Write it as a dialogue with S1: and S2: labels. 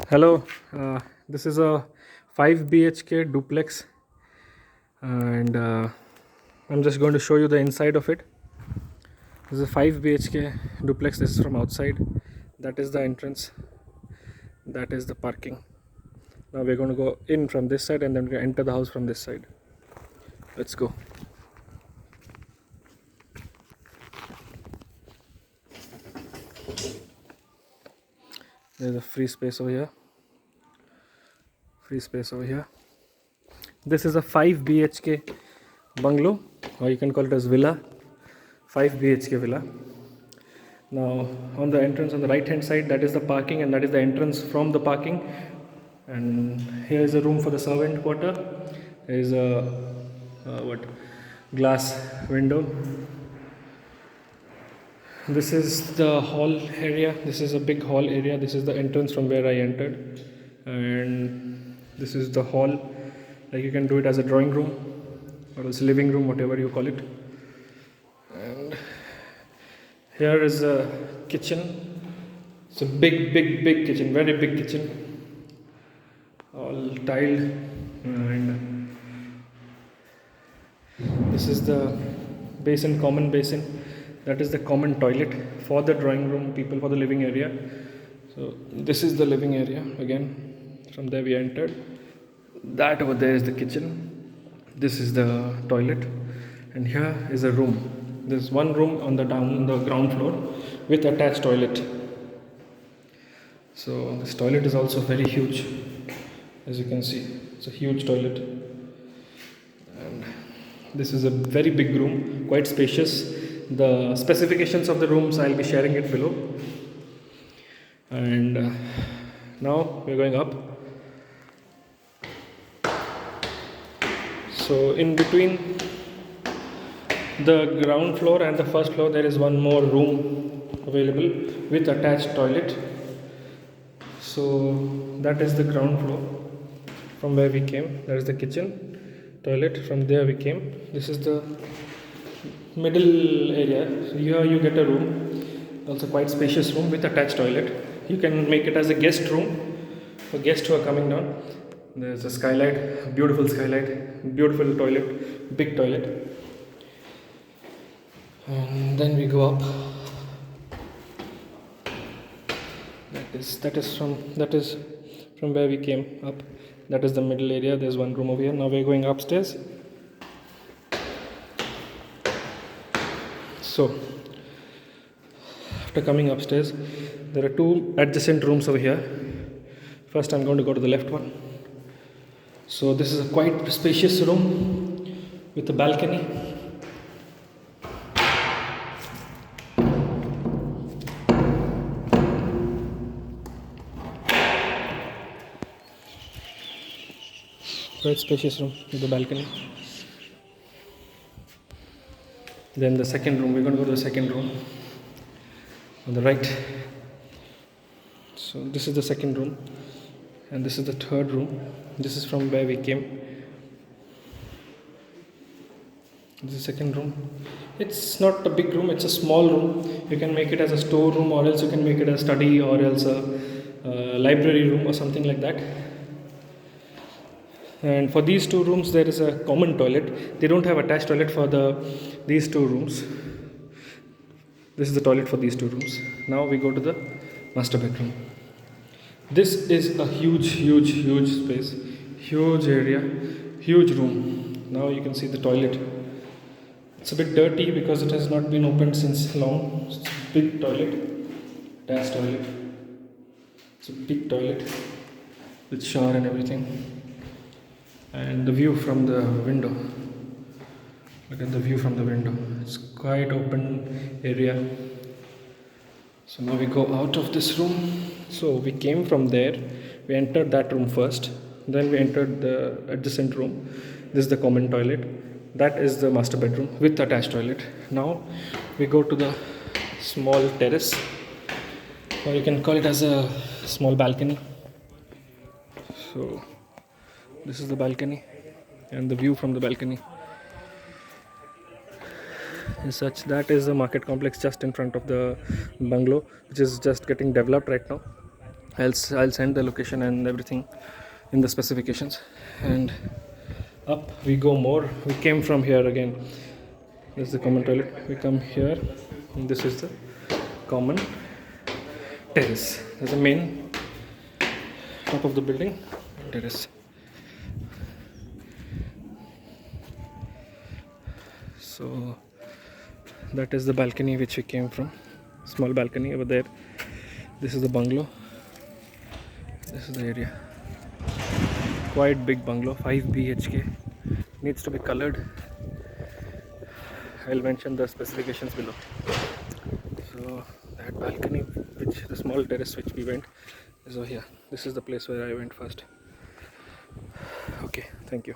S1: Hello, this is a 5 BHK duplex, and I'm just going to show you the inside of it. This is a 5 BHK duplex. This is from outside. That is the entrance, that is the parking. Now we're going to go in from this side and then we're going to enter the house from this side. Let's go. There's a free space over here. This is a 5 BHK bungalow, or you can call it as villa. 5 BHK villa. Now on the entrance on the right hand side, that is the parking, and that is the entrance from the parking. And here is a room for the servant quarter. There is a glass window. This is the hall area. This is a big hall area. This is the entrance from where I entered, and this is the hall. Like, you can do it as a drawing room or as a living room, whatever you call it. And here is a kitchen. It's a big kitchen, very big kitchen, all tiled. And this is the basin, common basin. That is the common toilet for the drawing room people, for the living area. So this is the living area again. From there we entered. That over there is the kitchen. This is the toilet, and here is a room. There's one room on the ground floor with attached toilet. So this toilet is also very huge, as you can see. It's a huge toilet, and this is a very big room, quite spacious. The specifications of the rooms I'll be sharing it below. And now we're going up. So in between the ground floor and the first floor, there is one more room available with attached toilet. So that is the ground floor from where we came. That is the kitchen, toilet. From there we came. This is the middle area. So here you get a room, also quite spacious room with attached toilet. You can make it as a guest room for guests who are coming down. There's a skylight, beautiful skylight, beautiful toilet, big toilet. And then we go up. That is from where we came up. That is the middle area. There's one room over here. Now we're going upstairs. So after coming upstairs, there are two adjacent rooms over here. First I'm going to go to the left one. So this is a quite spacious room with a balcony. Quite spacious room with a balcony. Then the second room, we're going to go to the second room on the right. So this is the second room, and this is the third room. This is from where we came. This is the second room. It's not a big room, it's a small room. You can make it as a store room, or else you can make it a study, or else a library room or something like that. And for these two rooms there is a common toilet. They don't have attached toilet for these two rooms. This is the toilet for these two rooms. Now we go to the master bedroom. This is a huge space, huge area, huge room. Now you can see the toilet. It's a bit dirty because it has not been opened since long. It's a big toilet, attached toilet. It's a big toilet with shower and everything. And the view from the window. Look at the view from the window. It's quite open area. So now we go out of this room. So we came from there. We entered that room first. Then we entered the adjacent room. This is the common toilet. That is the master bedroom with attached toilet. Now we go to the small terrace, or you can call it as a small balcony. So this is the balcony, and the view from the balcony is such. That is the market complex just in front of the bungalow, which is just getting developed right now. I'll send the location and everything in the specifications. And up we go more. We came from here again. This is the common toilet. We come here, and this is the common terrace. There's the main top of the building, terrace. So that is the balcony which we came from. Small balcony over there. This is the bungalow. This is the area. Quite big bungalow, 5 BHK. Needs to be colored. I'll mention the specifications below. So that balcony, which the small terrace which we went, is over here. This is the place where I went first. Okay, thank you.